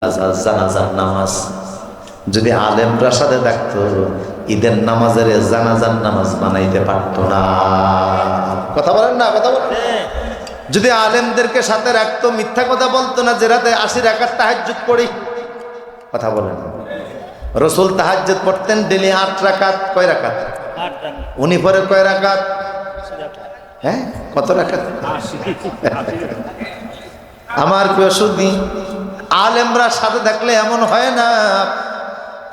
জানাজার নামাজ যদি আলেমরা সাথে থাকতো ঈদের নামাজের জানাজার নামাজ বানাইতে পারতো না। কথা বলেন না, কথা বলেন। যদি আলেমদেরকে সাথে রাখতো মিথ্যা কথা বলতো না যে রাতে 80 রাকাত তাহাজ্জুদ পড়ি। কথা বলেন। রাসূল তাহাজ্জুদ পড়তেন ডেলি 8 রাকাত। কয় রাকাত? 8 রাকাত। উনি পরে কয় রাকাত? হ্যাঁ, কত রাকাত? আমার প্রিয় সুধী, আলেমরা সাথে থাকলে এমন হয় না।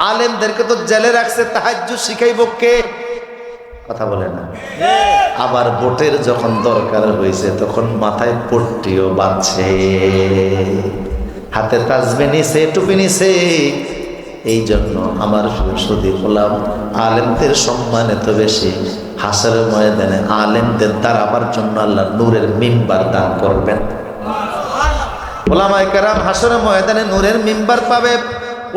আলেমদেরকে তো জেলে রাখছে, তাহাজ্জুদ শিখাইব কে? কথা বলে না। আবার ভোটের যখন দরকার হয়েছে তখন মাথায় পট্টিও বাঁধছে, হাতে তাসবিহ নিছে, টুপি নিছে। এই জন্য আমার সুধী বললাম, আলেমদের সম্মান এত বেশি। হাসরের ময়দানে আলেমদের দাঁড়াবার জন্য আল্লাহ নূরের মিম্বার দান করবেন। উলামায়ে কেরাম হাসরের ময়দানে নূরের মিম্বার পাবে।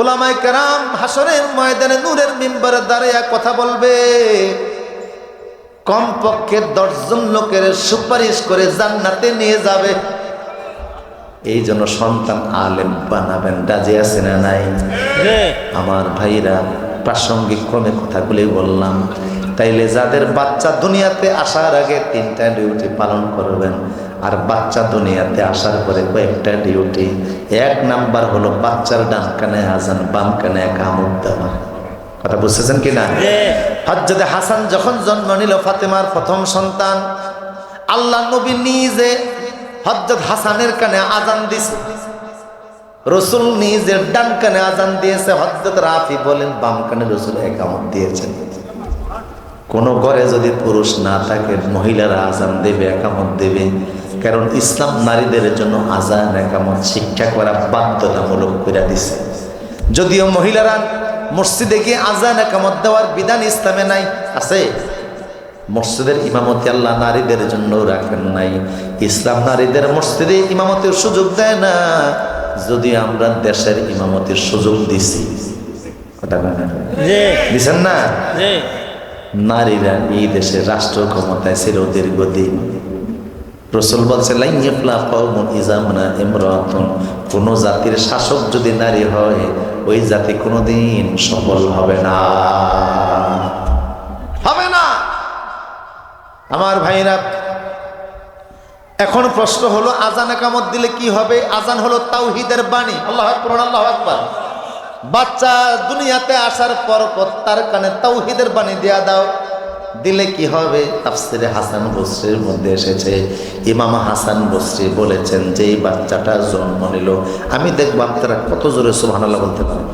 উলামায়ে কেরাম হাসরের ময়দানে নূরের মিম্বারে দাঁড়িয়ে কথা বলবে। কমপক্ষে 10 জন লোকের সুপারিশ করে জান্নাতে নিয়ে যাবে। এই জন্য সন্তান আলেম বানাবেন। রাজি আছে না নাই? আমার ভাইরা, প্রাসঙ্গিক ক্রমে কথাগুলি বললাম। তাইলে যাদের বাচ্চা দুনিয়াতে আসার আগে 3টা ডিউটি পালন করবেন, আর বাচ্চা দুনিয়াতে আসার পরে কয়েকটা ডিউটি। 1 নাম্বার হলো বাচ্চার ডান কানে আজান, বাম কানে ইকামত দেওয়া। কথা বুঝতেছেন কিনা? হযরত হাসান যখন জন্ম নিল, ফাতেমার প্রথম সন্তান, আল্লাহ নবী নিজে হযরত হাসানের কানে আজান দিয়েছে। রাসূল নিজে ডান কানে আজান দিয়েছে। হযরত রাফি বলেন বাম কানে রাসূল ইকামত দিয়েছেন। কোন ঘরে যদি পুরুষ না থাকে, মহিলারা আজান দেবে, একামত দেবে। কারণ ইসলাম নারীদের জন্য আজান একামত শিক্ষা করা বাধ্যতামূলক করে দিছে। যদিও মহিলারা মসজিদে গিয়ে আজান একামত দেওয়ার বিধান ইসলামে নাই, আছে। মসজিদের ইমামতি আল্লাহ নারীদের জন্য রাখেন নাই। ইসলাম নারীদের মসজিদে ইমামতির সুযোগ দেয় না। যদি আমরা দেশের ইমামতির সুযোগ দিছি, কথা বলেন, দিছেন না? নারীরা এই দেশে রাষ্ট্র ক্ষমতায় ছিল দীর্ঘদিন। রাসূল বলছে, লা ইয়াফলা কওমুন ইযা মানা ইমরাতুন, কোন জাতির শাসক যদি নারী হয়, ওই জাতি কোনোদিন সফল হবে না, হবে না। আমার ভাইরা, এখন প্রশ্ন হলো আজান একামত দিলে কি হবে? আজান হলো তাওহীদের বাণী। আল্লাহু আকবার, আল্লাহু আকবার। বাচ্চা দুনিয়াতে আসার পর তার কানে তাওহীদের বাণী দেয়া দাও, দিলে কি হবে? তাফসিরে হাসান বসরির মধ্যে এসেছে, ইমাম হাসান বসরি বলেছেন, যেই বাচ্চাটা জন্ম নিল, আমি দেখব আপনারা কত জোরে সুবহানাল্লাহ বলতে পারেন।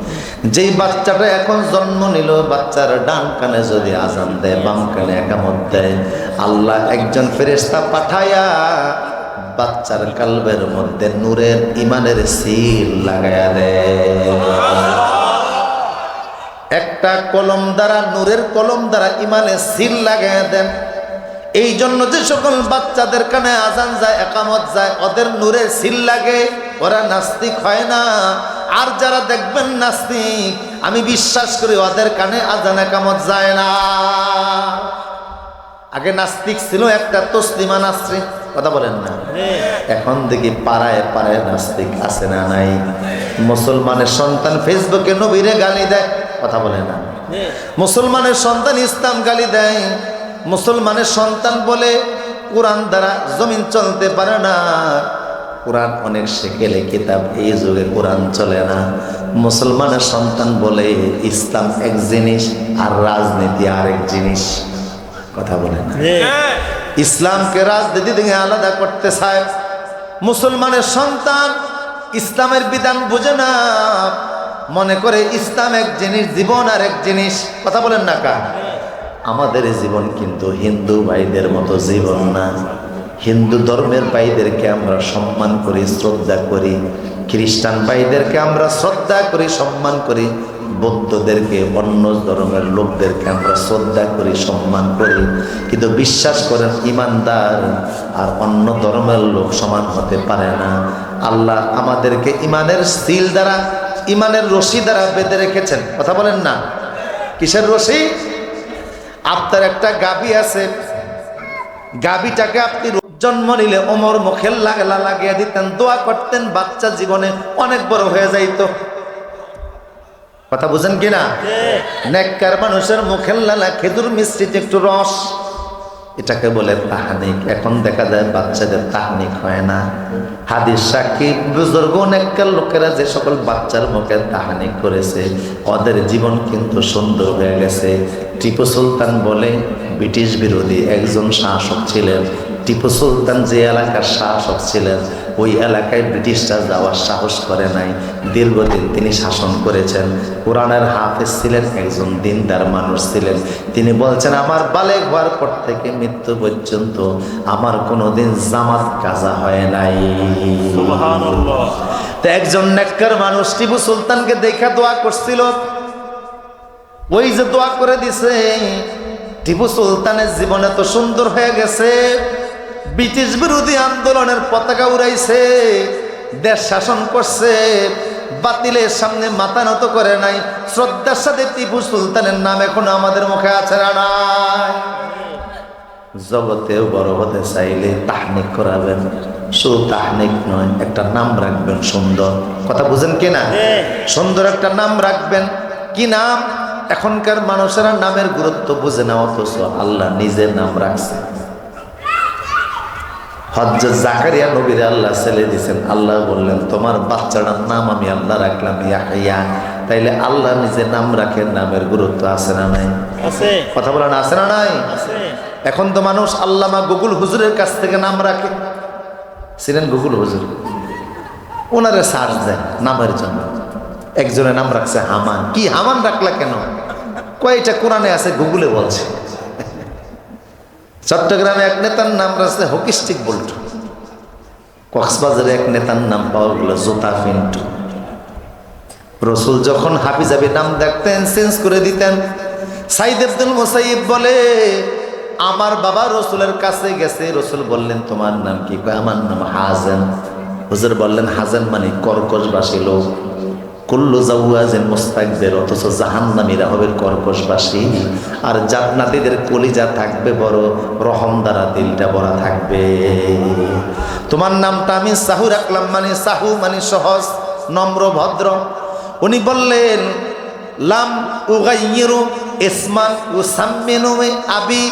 যেই বাচ্চাটা এখন জন্ম নিল, বাচ্চার ডান কানে যদি আজান দেয়, বাম কানে ইকামত দেয়, আল্লাহ একজন ফেরেশতা পাঠায়া বাচ্চার কালবের মধ্যে নূরের ইমানের সিল লাগায়া দেয়। একটা কলম দ্বারা, নূরের কলম দ্বারা ইমানের সিল লাগায়া দেন। এই জন্য যে সকল বাচ্চাদের কানে আজান যায়, একামত যায়, ওদের নূরের সিল লাগে, ওরা নাস্তিক হয় না। আর যারা দেখবেন নাস্তিক, আমি বিশ্বাস করি ওদের কানে আজান একামত যায় না। আগে নাস্তিক ছিল একটা তসলিমা নাসরিন, কথা বলেন না? এখন দেখি পাড়ায় পাড়ায় নাস্তিক আছে না নাই? মুসলমানের সন্তান ফেসবুকে নবীরে গালি দেয়, কথা বলে না? মুসলমানের সন্তান ইসলাম গালি দেয়। মুসলমানের সন্তান বলে কোরআন দ্বারা জমিন চলতে পারে না, কোরআন অনেক সেকেলে কিতাব, এই যুগে কোরআন চলে না। মুসলমানের সন্তান বলে ইসলাম এক জিনিস আর রাজনীতি আরেক জিনিস, কথা বলে না? ইসলামকে রাজনীতি থেকে আলাদা করতে চায়। মুসলমানের সন্তান ইসলামের বিধান বুঝে না, মনে করে ইসলাম এক জিনিস, জীবন আর এক জিনিস, কথা বলেন না কা? আমাদের জীবন কিন্তু হিন্দু ভাইদের মতো জীবন না। হিন্দু ধর্মের ভাইদেরকে আমরা সম্মান করি, শ্রদ্ধা করি। খ্রিস্টান ভাইদেরকে আমরা শ্রদ্ধা করি, সম্মান করি। বৌদ্ধদেরকে, অন্য ধর্মের লোকদেরকে আমরা শ্রদ্ধা করি, সম্মান করি। কিন্তু বিশ্বাস করেন, ইমানদার আর অন্য ধর্মের লোক সমান হতে পারে না। আল্লাহ আমাদেরকে ইমানের সিল দ্বারা, ইমানের রশি দ্বারা বেঁধে রেখেছেন, কথা বলেন না? কিসের রশি? আপনার একটা গাভী আছে, গাভীটাকে আপনি জন্ম নিলে ওমর মুখে লাগলা লাগিয়ে দিতেন, দোয়া করতেন বাচ্চা জীবনে অনেক বড় হয়ে যাইতো। কথা বুঝেন কিনা? নেককার মানুষের মুখের লালা খেজুর মিষ্টিতে একটু রস, এটাকে বলে তাহানিক। এখন দেখা যায় বাচ্চাদের তাহানিক হয় না। হাদিস সাক্ষী বুজুর্গ নেককার লোকেরা যে সকল বাচ্চার মুখে তাহানিক করেছে ওদের জীবন কিন্তু সুন্দর হয়ে গেছে। টিপু সুলতান বলে ব্রিটিশ বিরোধী একজন শাসক ছিলেন। টিপু সুলতান যে এলাকার শাসক ছিলেন ওই এলাকায় ব্রিটিশরা যাওয়ার সাহস করে নাই। দীর্ঘদিন তিনি শাসন করেছেন। কোরআনের হাফেজ ছিলেন, একজন দিনদার মানুষ ছিলেন। তিনি বলছেন আমার বালেগ হওয়ার পর থেকে মৃত্যু পর্যন্ত আমার কোনোদিন জামাত কাজা হয় নাই। সুবহানাল্লাহ। তো একজন নেককার মানুষ টিপু সুলতানকে দেখে দোয়া করছিল। ওই যে দোয়া করে দিছে, টিপু সুলতানের জীবনে তো সুন্দর হয়ে গেছে। ব্রিটিশ বিরোধী আন্দোলনের পতাকা উড়াইছে, দেশ শাসন করছে, বাতিলের সামনে মাথা নত করে নাই। শ্রদ্ধার সাথে টিপু সুলতানের নাম এখন আমাদের মুখে আছে না নাই? জগতেও বড় হতে চাইলে তাহনিক করাবেন, শুধু তাহনিক নয়, একটা নাম রাখবেন সুন্দর। কথা বুঝেন কিনা? সুন্দর একটা নাম রাখবেন। কি নাম? এখনকার মানুষেরা নামের গুরুত্ব বুঝে না, অথচ আল্লাহ নিজের নাম রাখছে। হযরত জাকারিয়া নবীর আল্লাহ ছেলে দিয়েছেন। আল্লাহ বললেন তোমার বাচ্চাটার নাম আমি আল্লাহ রাখলাম ইয়াহইয়া। তাইলে আল্লাহ নিজে নাম রাখেন, নামের গুরুত্ব আছে না নাই? আছে। কথা বলেন আছে না নাই? আছে। এখন তো মানুষ আল্লামা গুগল হুজুরের কাছ থেকে নাম রাখে। ছিলেন গুগল হুজুর, ওনারে সার্চ দেন নামের জন্য। একজনের নাম রাখছে হামান। কি হামান রাখলা কেন? কয়টা কোরআনে আছে, গুগলে বলছে। চট্টগ্রামে এক নেতার নাম রাখছে হকিস্টিক বল্টু। কক্সবাজারে এক নেতার নাম পাওয়া গেল জোতা পিন্টু। রসুল যখন হাফিজাবি নাম দেখতেন চেঞ্জ করে দিতেন। সাইদ আব্দুল মুসাইয়িব বলে আমার বাবা রসুলের কাছে গেছে, রসুল বললেন তোমার নাম কি? কয় আমার নাম হাজেন। হুজুর বললেন হাজেন মানে কর্কশবাসী লোক। কুল্লু জাওয়াজিন মুস্তাকবির, অথচ জাহান্নামীরা হবে কর্কশবাসী। আর জান্নাতীদের কলিজা থাকবে বড়, রহম দ্বারা দিলটা ভরা থাকবে। তোমার নামটা আমি সাহু রাখলাম, মানে সাহু মানে সহজ, নম্র, ভদ্র। উনি বললেন লাম উগাইয়িরু ইসমান উসাম্মিনু আবি,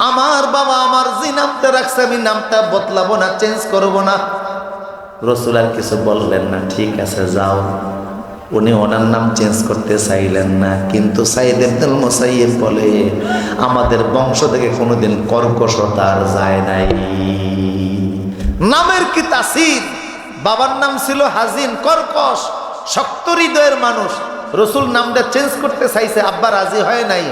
আমার বাবা আমার যে নামটা রাখছে আমি নামটা বদলাবো না, চেঞ্জ করব না। রসুল আর কিছু বললেন না, ঠিক আছে যাও। উনি ওনার নাম চেঞ্জ করতে চাইলেন না। কিন্তু সাইদ আব্দুল মুসাইয়িব বলে আমাদের বংশ থেকে কোনোদিন কর্কশতা আর যায় নাই। নামের কি তাসির! বাবার নাম ছিল হাজিন, কর্কশ, শক্ত হৃদয়ের মানুষ। রসুল নামটা চেঞ্জ করতে চাইছে, আব্বা রাজি হয় নাই।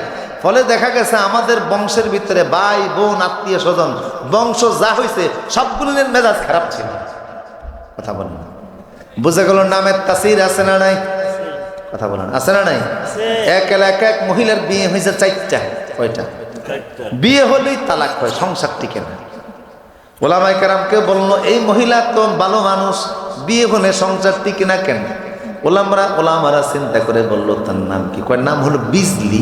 ফলে দেখা গেছে আমাদের বংশের ভিতরে ভাই বোন আত্মীয় স্বজন বংশ যা হয়েছে সবগুলোর মেজাজ খারাপ ছিল। কথা বলেন, বুঝে গেল নামের তাসির আছে না নাই? কথা বলেন আছে না নাই? এক এলাকায় এক মহিলার বিয়ে হয়েছে 4টা। কয়টা? বিয়ে হলেই তালাক হয়, সংসার টিকে না। ওলামায়ে কেরামকে বলল এই মহিলা তো ভালো মানুষ, বিয়ে হলে সংসার টিকে না কেন? ওলামারা চিন্তা করে বলল তার নাম কি? কয় নাম হলো বিজলি।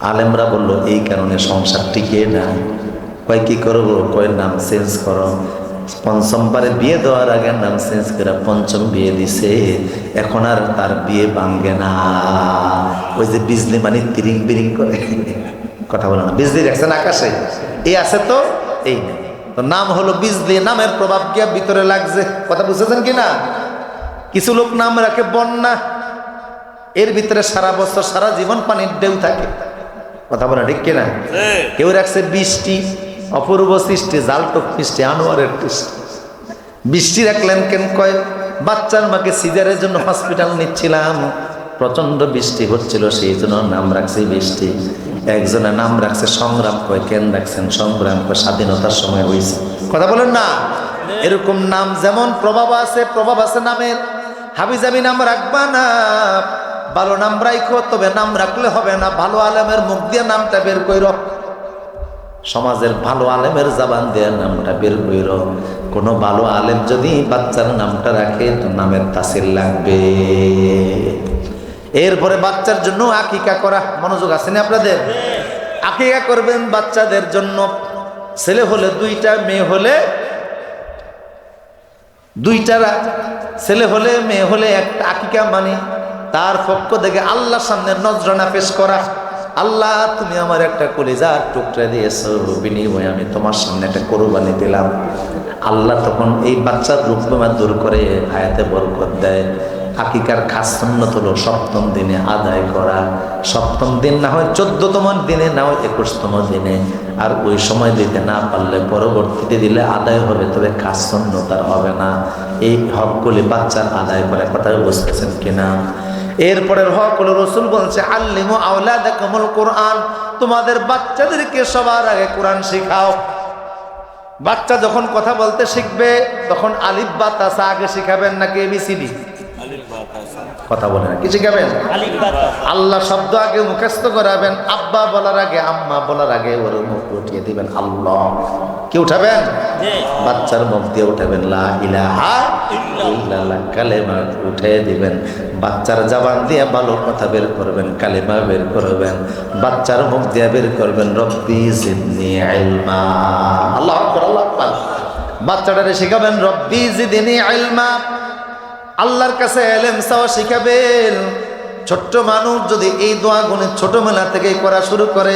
আলেমরা বলল এই কারণে সংসার টিকে না। কয় কি করবো? কয় নাম চেঞ্জ করো। পঞ্চমবারে বিয়ে দেওয়ার আগে নাম চেঞ্জ করে পঞ্চম বিয়ে দিছে, এখন আর তার বিয়ে ভাঙ্গে না। ওই যে বিজলি মানে তিরিং বিরিং করে, কথা বলে না, বিজলি দেখছেন আকাশে, এই আছে তো এই তো নাম হলো বিজলি। নামের প্রভাব গিয়া ভিতরে লাগছে। কথা বুঝেছেন কিনা? কিছু লোক নাম রাখে বন্যা, এর ভিতরে সারা বছর সারা জীবন পানির ঢেউ থাকে। কথা বলে ঠিক কিনা? কেউ রাখছে বৃষ্টি, অপূর্ব সৃষ্টি, জালটক মিষ্টি, আনোয়ারের সৃষ্টি। বৃষ্টি রাখলেন কেন? কয় বাচ্চার মাকে সিজারের জন্য হসপিটাল নিচ্ছিলাম, প্রচন্ড বৃষ্টি হচ্ছিল, সেই জন্য নাম রাখছে বৃষ্টি। একজনের নাম রাখছে সংগ্রাম। কয় কেন রাখছেন সংগ্রাম? কয় স্বাধীনতার সময় হয়েছে। কথা বলেন না? এরকম নাম যেমন প্রভাব আছে নামের। হাবিজাবি নাম রাখবা না, ভালো নাম রাখো, তবে নাম রাখলে হবে না, ভালো আলেমের মুখ দিয়ে নামটা বের কইর। সমাজের ভালো আলেমের জবান দিয়ে নামটা বের কইর। কোনো ভালো আলেম যদি বাচ্চার নামটা রাখে তো নামের তাসির লাগবে। এরপরে বাচ্চার জন্য আকিকা করা, মনোযোগ আছে না আপনাদের? আকিকা করবেন বাচ্চাদের জন্য। ছেলে হলে দুইটা, মেয়ে হলে দুইটা, ছেলে হলে মেয়ে হলে একটা আকিকা, মানে তার পক্ষ থেকে আল্লাহর সামনে নজরানা পেশ করা। আল্লাহ তুমি আমার একটা কলিজার টুকরা দিয়েছো, বিনিময়ে আমি তোমার সামনে একটা কোরবানি দিলাম। আল্লাহ তখন এই বাচ্চার রূপমা দূর করে হায়াতে বরকত দেয়। আকিকার খাস সুন্নত হলো সপ্তম দিনে আদায় করা। সপ্তম দিন না হয় 14তম দিনে, না হয় 21তম দিনে। আর ওই সময় দিতে না পারলে পরবর্তীতে দিলে আদায় হবে, তবে খাস সুন্নত আর হবে না। এই হকগুলি বাচ্চার আদায় করে, কথা বুঝতেছেন কিনা? এরপরের হক হলো, রসুল বলছে আল্লিমু আওলাদাকুমুল কোরআন, তোমাদের বাচ্চাদেরকে সবার আগে কোরআন শিখাও। বাচ্চা যখন কথা বলতে শিখবে তখন আলিফ বা তাসা আগে শিখাবেন নাকি এবিসিডি? কথা বলে না, কি শিখাবেন? আল্লাহ শব্দ আগে মুখস্থ করাবেন। আব্বা বলার আগে, আম্মা বলার আগে ওর মুখ উঠিয়ে দিবেন আল্লাহ। কি উঠাবেন? বাচ্চার মুখ দিয়ে উঠাবেন লা ইলাহা ইল্লাল্লাহ, কালেমা উঠে দিবেন। বাচ্চার জবান দিয়ে ভালো কথা বের করবেন, কালেমা বের করবেন। বাচ্চার মুখ দিয়ে বের করবেন রব্বি জিদনি ইলমা। আল্লাহু আকবার, আল্লাহু আকবার। বাচ্চাটারে শিখাবেন রব্বি জিদনি ইলমা, আল্লাহর কাছে এলেম চাওয়া শিখাবেন। ছোট্ট মানুষ যদি এই দোয়া গুণে ছোটবেলা থেকে করা শুরু করে,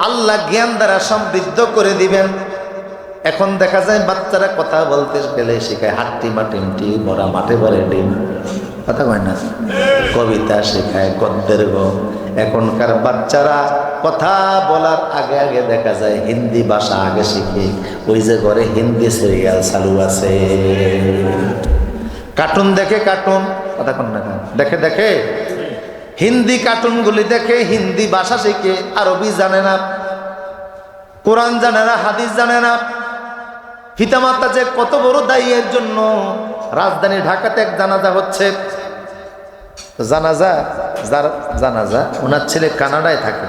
আল্লাহ জ্ঞান দ্বারা সমৃদ্ধ করে দিবেন। এখন দেখা যায় বাচ্চারা কথা বলতে গেলে শেখায় হাট্টি মাটিমটি, মরা মাঠে ভরে ডিম, কথা কয় না, কবিতা শেখায়, গদ্যের গো। এখনকার বাচ্চারা কথা বলার আগে আগে দেখা যায় হিন্দি ভাষা আগে শিখে। ওই যে ঘরে হিন্দি সিরিয়াল চালু আছে, কার্টুন দেখে, কার্টুন, কথা কন না, দেখে দেখে হিন্দি কার্টুনগুলি দেখে হিন্দি ভাষা শিখে। আরবি জানে না, কোরআন জানে না, হাদিস জানে না। পিতামাতা যে কত বড় দায়ী এর জন্য। রাজধানী ঢাকাতে এক জানাজা হচ্ছে, জানাজা, যার জানাজা ওনার ছেলে কানাডায় থাকে।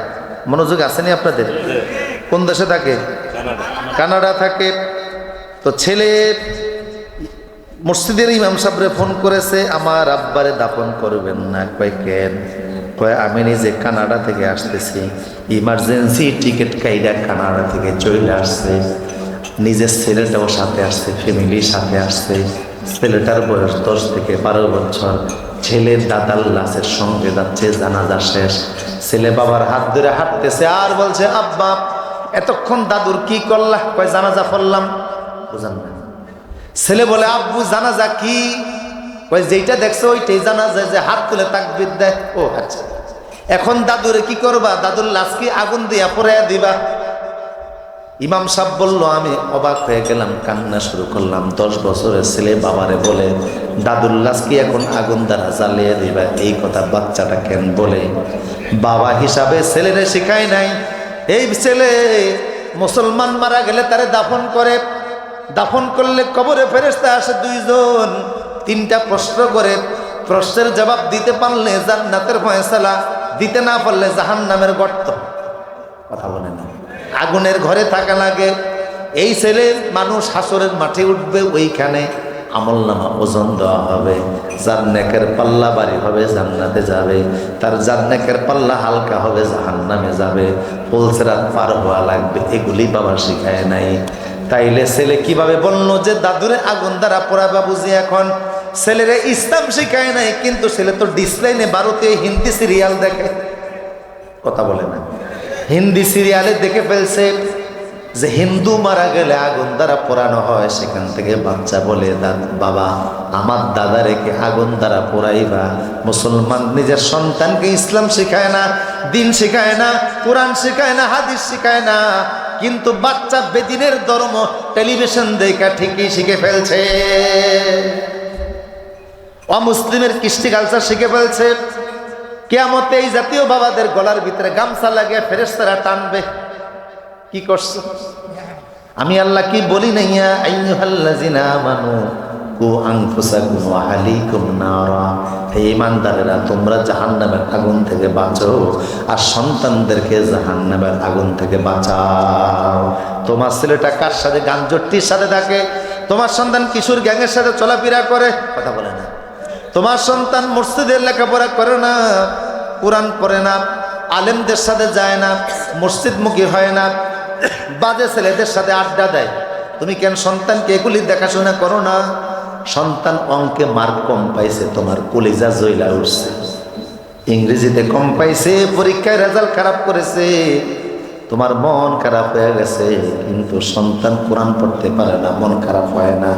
মনোযোগ আসেনি আপনাদের? কোন দেশে থাকে? কানাডা থাকে। তো ছেলে মসজিদের ইমাম সাহেবরে ফোন করেছে, আমার আব্বারে দাফন করবেন না। কয় কেন? কয় আমি নিজে কানাডা থেকে আসতেছি, ইমার্জেন্সি টিকিট কাইরা কানাডা থেকে চলে আসছে। নিজের ছেলেটাও সাথে আসছে, ফ্যামিলির সাথে আসছে। ছেলেটার বয়স 10 থেকে 12 বছর। ছেলের দাদার লাশের সঙ্গে যাচ্ছে, জানাজা শেষ। ছেলে বাবার হাত ধরে হাঁটতেছে আর বলছে, আব্বা এতক্ষণ দাদুর কি করলা? কয় জানাজা পড়লাম। বুঝান না? ছেলে বলে, আব্বু জানাজা কি? কয় যেইটা দেখছো ওইটাই জানাজা, যে হাত তুলে তাকবীর দেয়। ও আচ্ছা, এখন দাদুরে কি করবা? দাদুর লাশ কি আগুন দিয়া পোড়াইয়া দিবা? ইমাম সাহেব বলল, আমি অবাক হয়ে গেলাম, কান্না শুরু করলাম। 10 বছরের ছেলে বাবারে বলে দাদুর লাশ কি এখন আগুন দ্বারা জ্বালিয়ে দিবা? এই কথা বাচ্চাটা কেন বলে? বাবা হিসাবে ছেলেরে শিখায় নাই। এই ছেলে মুসলমান মারা গেলে তারে দাফন করে, দাফন করলে কবরে ফেরেশতা আসে 2 জন, 3টা প্রশ্ন করে। প্রশ্নের জবাব দিতে পারলে জান্নাতের ফয়সালা, দিতে না পারলে জাহান্নামের গর্ত। কথা বলে না, আগুনের ঘরে থাকা লাগে। এই ছেলে মানুষ হাসরের মাঠে উঠবে, ওইখানে আমলনামা ওজন দেওয়া হবে। যার নেকের পাল্লা বাড়ি হবে জান্নাতে যাবে, তার যার নেকের পাল্লা হালকা হবে জাহান্নামে যাবে। পুলসিরাত পার হওয়া লাগবে, এগুলি বাবা শিখায় নাই। তাইলে ছেলে কিভাবে বললো যে দাদুরে আগুন দ্বারা পোড়াবা? বুঝি এখন ছেলেরে ইসলাম শিখায় নাই, কিন্তু ছেলে তো ডিসলাইনে ভারতীয় হিন্দি সিরিয়াল দেখে। কথা বলে না? হিন্দি সিরিয়ালে দেখে ফেলছে যে হিন্দু মারা গেলে আগুন দ্বারা পোড়ানো হয়। সেখান থেকে বাচ্চা বলে, বাবা আমার দাদা রেখে আগুন দ্বারা পোড়াইবা। মুসলমান নিজের সন্তানকে ইসলাম শিখায় না, দিন শিখায় না, কোরআন শিখায় না, হাদিস শিখায় না, কিন্তু বাচ্চা বেদিনের ধর্ম টেলিভিশন দেখা ঠিকই শিখে ফেলছে। অমুসলিমের কৃষ্টি কালচার শিখে ফেলছে। কিয়ামতে এই জাতীয় বাবাদের গলার ভিতরে গামছা লাগিয়ে ফেরেশতারা টানবে। কি করছে? আমি আল্লাহ কি বলি না, ইয়া আইয়ুহাল্লাযিনা আমানু কু আনফুসাকুম ওয়া আহলিকুম নারা, হে ঈমানদারেরা তোমরা জাহান্নামের আগুন থেকে বাঁচো আর সন্তানদেরকে জাহান্নামের আগুন থেকে বাঁচাও। তোমার ছেলেটা কার সাথে? গাঞ্জটির সাথে থাকে। তোমার সন্তান কিশোর গ্যাংয়ের সাথে চলাফেরা করে। কথা বলে না? তোমার সন্তান মসজিদের লেখাপড়া করে না, কোরআন পড়ে না, আলেমদের সাথে যায় না, মসজিদমুখী হয় না, বাজে ছেলেদের সাথে আড্ডা দেয়। তুমি কেন সন্তানকে এগুলি দেখাশোনা করো না? সন্তান অঙ্কে মার্ক কম পাইছে, তোমার কলিজা জইলা উঠছে। ইংরেজিতে কম পাইছে, পরীক্ষায় রেজাল্ট খারাপ করেছে, তোমার মন খারাপ হয়ে গেছে। কিন্তু সন্তান কোরআন পড়তে পারে না, মন খারাপ হয় না।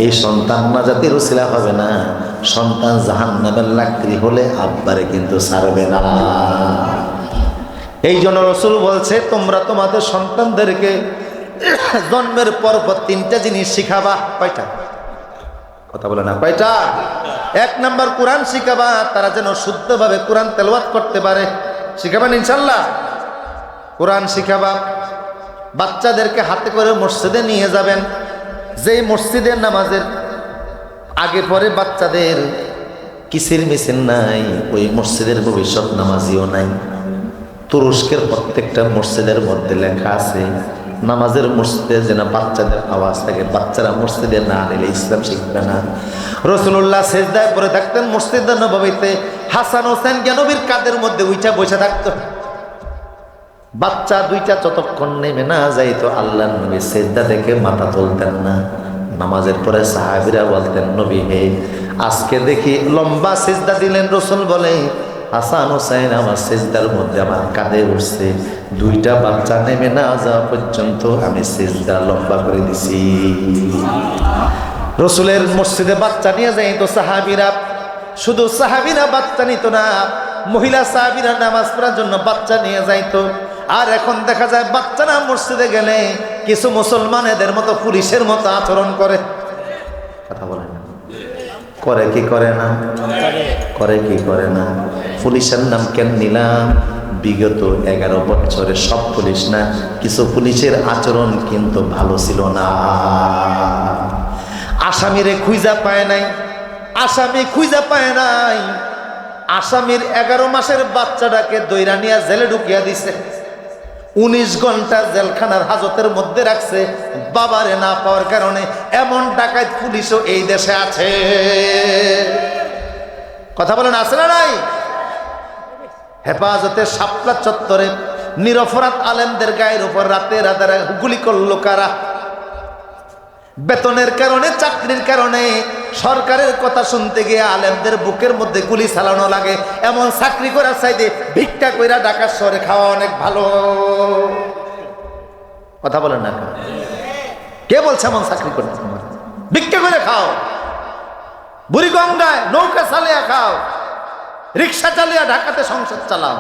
এই সন্তান নাজাতের উসিলা হবে না। সন্তান জাহান্নামের লাকড়ি হলে আব্বারে কিন্তু ছাড়বে না। এই জন্য রাসূল বলছে, তোমরা তোমাদের সন্তানদেরকে জন্মের পর 3টা জিনিস শিখাবা। কয়টা? কথা বলে না, কয়টা? 1 নাম্বার কোরআন শিখাবা, তারা যেন শুদ্ধভাবে কোরআন তেলাওয়াত করতে পারে। শিখাবেন ইনশাআল্লাহ? কোরআন শিখাবা। বাচ্চাদেরকে হাতে করে মসজিদে নিয়ে যাবেন। যেই মসজিদের নামাজের আগে পরে বাচ্চাদের কিসির মিছিল নাই, ওই মসজিদের ভবিষ্যৎ নামাজিও নাই। তুরস্কের প্রত্যেকটা মসজিদের মধ্যে লেখা আছে, নামাজের মসজিদে যেন বাচ্চাদের আওয়াজ থাকে। বাচ্চারা মসজিদে না নিলে ইসলাম শিখবে না। রাসূলুল্লাহ সিজদায় পড়ে থাকতেন মসজিদে নববীতে, হাসান হোসেন নবীর কাঁধের মধ্যে উইঠা বসে থাকতো। বাচ্চা 2টা যতক্ষণ নেমে না যাইতো, আল্লাহর নবী সিজদা থেকে মাথা তুলতেন না। নামাজের পরে সাহাবীরা বলতেন, নবী হে, আজকে দেখি লম্বা সিজদা দিলেন। রাসূল বলে, হাসান হোসেন আমার সিজদার মধ্যে আমার কাঁধে উঠছে, 2টা বাচ্চা নেমে না যাওয়া পর্যন্ত আমি সিজদা লম্বা করে দিছি। রাসূলের মসজিদে বাচ্চা নিয়ে যাইতো সাহাবীরা। শুধু সাহাবীরা বাচ্চা নিত না, মহিলা সাহাবীরা নামাজ পড়ার জন্য বাচ্চা নিয়ে যাইতো। আর এখন দেখা যায় বাচ্চারা মসজিদে গেলে কিছু মুসলমান এদের মতো পুলিশের মতো আচরণ করে। কথা বলে না, করে কি করে না? করে কি করে না? পুলিশের নাম কেন নিলাম? বিগত 11 বছরে সব পুলিশ না, কিছু পুলিশের আচরণ কিন্তু ভালো ছিল না। আসামিরে খুঁজা পায় নাই, আসামি খুঁজা পায় নাই। আসামির 11 মাসের বাচ্চাটাকে দইরা নিয়ে জেলে ঢুকিয়া দিছে। 19 ঘন্টা জেলখানার হাজতের মধ্যে রাখছে বাবারে না পাওয়ার কারণে। এমন ডাকাত পুলিশও এই দেশে আছে। কথা বলেন, আছে না নাই? হেফাজতে শাপলা চত্বরে নিরপরাধ আলেমদের গায়ের উপর রাতে রাতে গুলি করলো কারা? বেতনের কারণে, চাকরির কারণে, সরকারের কথা শুনতে গিয়ে আলেমদের বুকের মধ্যে গুলি চালানো লাগে। এমন চাকরি করার চাইতে ভিক্ষা কইরা ঢাকা শহরে খাওয়া অনেক ভালো। কথা বলেন না? কে বলছে এমন চাকরি করতে? ভিক্ষা করে খাও, বুড়িগঙ্গায় নৌকা চালিয়ে খাও, রিক্সা চালিয়ে ঢাকাতে সংসার চালাও।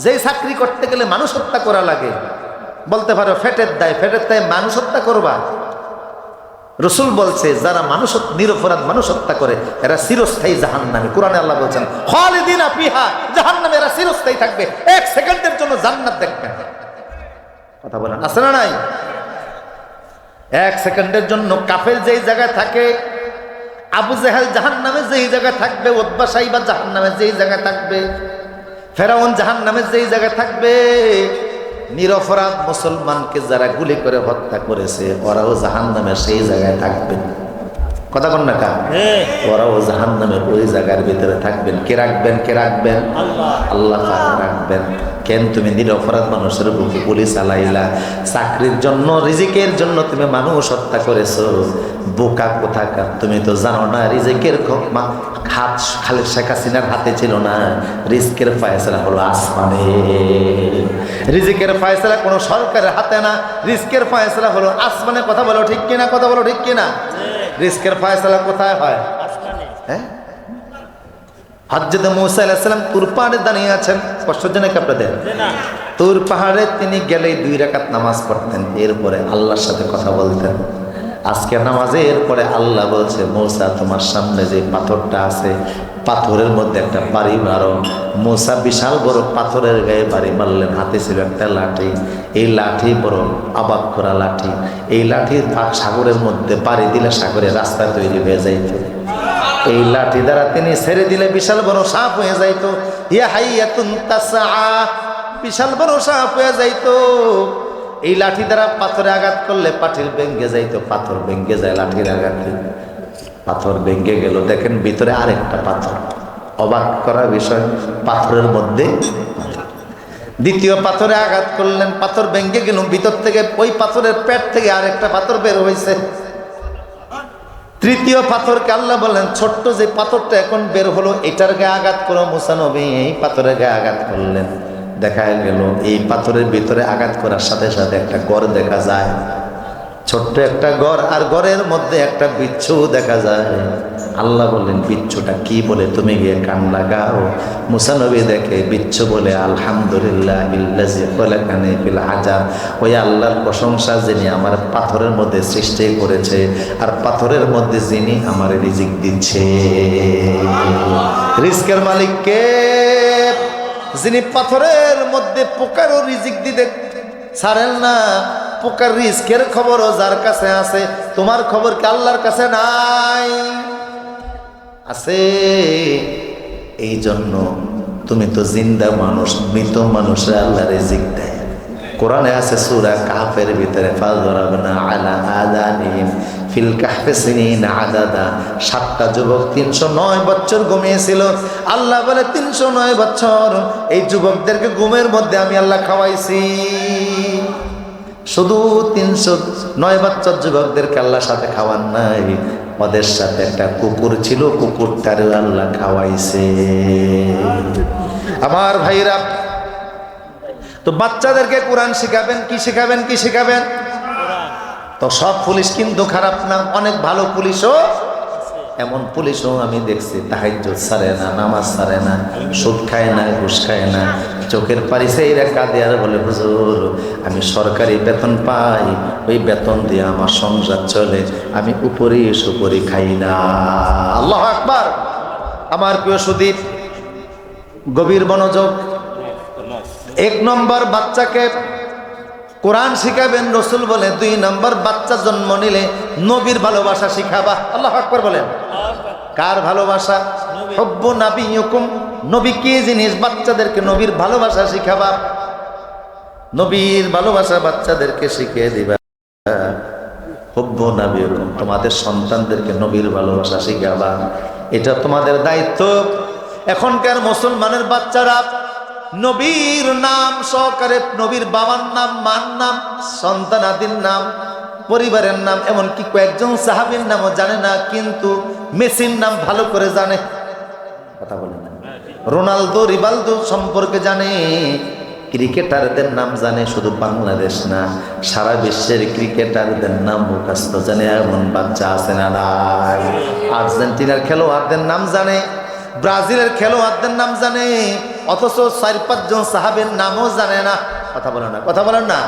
যেই চাকরি করতে গেলে মানুষ হত্যা করা লাগে, বলতে পারো ফেটের দায়, ফেটের দায় মানুষ হত্যা করবা? রাসূল বলছে, যারা মানুষ নিরপরাধ মানুষ হত্যা করে এরা চিরস্থায়ী জাহান্নামী। কোরআনে আল্লাহ বলছেন, খালিদিনা ফিহা, জাহান্নামে এরা চিরস্থায়ী থাকবে, 1 সেকেন্ডের জন্য জান্নাত দেখবে না। কথা বলেন, আছে না নাই? 1 সেকেন্ডের জন্য কাফের যেই জায়গায় থাকে, আবু জেহেল জাহান্নামে যেই জায়গায় থাকবে, উতবা সাইবা জাহান্নামে যেই জায়গায় থাকবে, ফেরাউন জাহান্নামে যেই জায়গায় থাকবে, নিরপরাধ মুসলমানকে যারা গুলি করে হত্যা করেছে ওরাও জাহান্নামের সেই জায়গায় থাকবেন। কথা বল না কা? ওরাও জাহান্নামের ওই জায়গার ভিতরে থাকবেন। কে রাখবেন? কে রাখবেন? আল্লাহ পাক রাখবেন। কেন তুমি নিরপরাধ মানুষের বুকে গুলি চালাইলা? চাকরির জন্য, রিজিকের জন্য তুমি মানুষ হত্যা করেছো। বোকা কোথাকার, তুমি তো জানো না রিজিকের হাত খালি শেখ হাসিনার হাতে ছিল না। রিজিকের ফয়সালা হলো আসমানে। রিজিকের ফয়সালা কোনো সরকারের হাতে না, রিজিকের ফয়সালা হলো আসমানে। কথা বলো ঠিক কিনা? কথা বলো ঠিক কিনা? রিজিকের ফয়সালা কোথায় হয়? হ্যাঁ, হযরত মূসা আলাইহিস সালাম তুর পাহাড়ে দাঁড়িয়ে আছেন। কষ্টজনক আপনাদের? তুর পাহাড়ে তিনি গেলেই 2 রাকাত নামাজ পড়তেন, এরপরে আল্লাহর সাথে কথা বলতেন। আজকে নামাজের পরে আল্লাহ বলছে, মূসা তোমার সামনে যে পাথরটা আছে, পাথরের মধ্যে একটা বাড়ি মারো। মূসা বিশাল বড় পাথরের গায়ে বাড়ি মারলেন। হাতে ছিল একটা লাঠি। এই লাঠি বড় অবাক করা লাঠি। এই লাঠির সাগরের মধ্যে বাড়ি দিলে সাগরের রাস্তা তৈরি হয়ে যাইত। এই লাঠি দ্বারা তিনি ছেড়ে দিলে বিশাল বড় সাপ হয়ে যাইতো। ইয়া হাইয়াতুন তাসআ, বিশাল বড় সাপ হয়ে যাইতো। এই লাঠি দ্বারা পাথরে আঘাত করলে পাথর ভেঙে যাইতো। পাথর ভেঙে যায় লাঠির আঘাতে। পাথর ভেঙে গেল, দেখেন ভিতরে আরেকটা পাথর। অবাক করা বিষয়, পাথরের মধ্যে দ্বিতীয় পাথরে আঘাত করলেন, পাথর ভেঙে গেল, ভিতর থেকে ওই পাথরের পেট থেকে আরেকটা পাথর বের হয়েছে। তৃতীয় পাথরকে আল্লাহ বললেন, ছোট্ট যে পাথরটা এখন বের হলো এটার গায়ে আঘাত করো মুসা নবী। এই পাথরের গায়ে আঘাত করলেন, দেখা গেল এই পাথরের ভিতরে আঘাত করার সাথে সাথে একটা ঘর দেখা যায়, ছোট্ট একটা ঘর, আর ঘরের মধ্যে একটা বিচ্ছু দেখা যায়। আল্লাহ বললেন, বিচ্ছুটা কি বলে তুমি গিয়ে কান লাগাও। মুসা নবী দেখে বিচ্ছু বলে, আলহামদুলিল্লাহ ইল্লাযী খালাকানি ফিল হাজার, ওই আল্লাহর প্রশংসা যিনি আমার পাথরের মধ্যে সৃষ্টি করেছে, আর পাথরের মধ্যে যিনি আমার রিজিক দিচ্ছে। রিজকের মালিক কে? যিনি পাথরের মধ্যে পোকারও রিজিক দিতে ছাড়েন না। পোকার রিজকের খবরও যার কাছে আছে, তোমার খবর কি আল্লাহর কাছে নাই? আছে। এই জন্য তুমি তো জিন্দা মানুষ, মৃত মানুষের আল্লাহ রিজিক দেয়। কোরআনে আছে সূরা কাহফের ভিতরে, ফাযরাবনা আলা আযানিহিম ফিল কাহফি সিনিনা আদাদা, 7টা যুবক 309 বছর ঘুমিয়েছিল। আল্লাহ বলে 309 বছর এই যুবকদেরকে ঘুমের মধ্যে আমি আল্লাহ খাওয়াইছি। শুধু 309 বছর যুবকদেরকে আল্লাহর সাথে খাওয়ান নাই, ওদের সাথে একটা কুকুর ছিল, কুকুরটারও আল্লাহ খাওয়াইছে। আমার ভাইরা, তো বাচ্চাদেরকে কোরআন শিখাবেন, কি শিখাবেন? কি শিখাবেন? তো সব পুলিশ কিন্তু খারাপ না, অনেক ভালো পুলিশও, এমন পুলিশও আমি দেখছি তাহাজ্জুদ ছাড়ে না, নামাজ ছাড়ে না, সুদ খায় না, ঘুষ খায় না, চোখের পানি সেইরা কাঁদে আর বলে, হুজুর আমি সরকারি বেতন পাই, ওই বেতন দিয়ে আমার সংসার চলে, আমি উপরি সুপরি খাই না। আল্লাহু আকবার। আমার প্রিয় সুদীপ, গভীর মনোযোগ। 1 নম্বর বাচ্চাকে কোরআন শিখাবেন, রসুল বলে 2 নম্বর বাচ্চা জন্ম নিলে নবীর ভালোবাসা শিখাবা। আল্লাহু আকবার বলেন। কার ভালোবাসা? হুব্বু নাবিয়্যিকুম, নবী কি জিনিস? বাচ্চাদেরকে নবীর ভালোবাসা শিখাবা, নবীর ভালোবাসা বাচ্চাদেরকে শিখিয়ে দিবা। হুব্বু নাবিয়্যিকুম, তোমাদের সন্তানদেরকে নবীর ভালোবাসা শিখাবা, এটা তোমাদের দায়িত্ব। এখনকার মুসলমানের বাচ্চারা নবীর নাম সহকারে, নবীর বাবার নাম, মার নাম, সন্তানাদির নাম, পরিবারের নাম, এমনকি কয়েকজন সাহাবীর নামও জানে না, কিন্তু মেসির নাম ভালো করে জানে। কথা বলে না। রোনালদো, রিভালদো সম্পর্কে জানে, ক্রিকেটারদের নাম জানে। শুধু বাংলাদেশ না, সারা বিশ্বের ক্রিকেটারদের নাম মুখস্থ জানে এমন বাচ্চা আছে না নাই? আর্জেন্টিনার খেলোয়াড়দের নাম জানে, ব্রাজিলের খেলোয়াড়দের নাম জানে, অথচ 4-5 জন সাহাবীর নামও জানে না। কথা বলেন না, কথা বলেন না।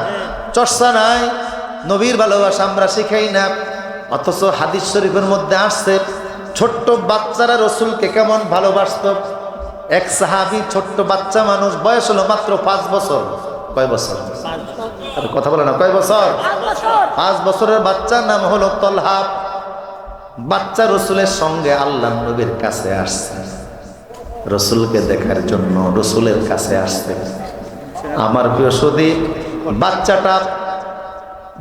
চর্চা নাই, নবীর ভালোবাসা আমরা শিখাই না। অথচ হাদিস শরীফের মধ্যে আসছে ছোট্ট বাচ্চারা রসুলকে কেমন ভালোবাসত। এক সাহাবী, ছোট্ট বাচ্চা মানুষ, বয়স হলো মাত্র 5 বছর। কয় বছর? কথা বলে না, কয় বছর? 5 বছরের বাচ্চার নাম হলো তলহা। বাচ্চা রসুলের সঙ্গে আল্লাহ নবীর কাছে আসছে, রসুলকে দেখার জন্য রসুলের কাছে আসছে। আমার প্রিয় সুদী, বাচ্চাটা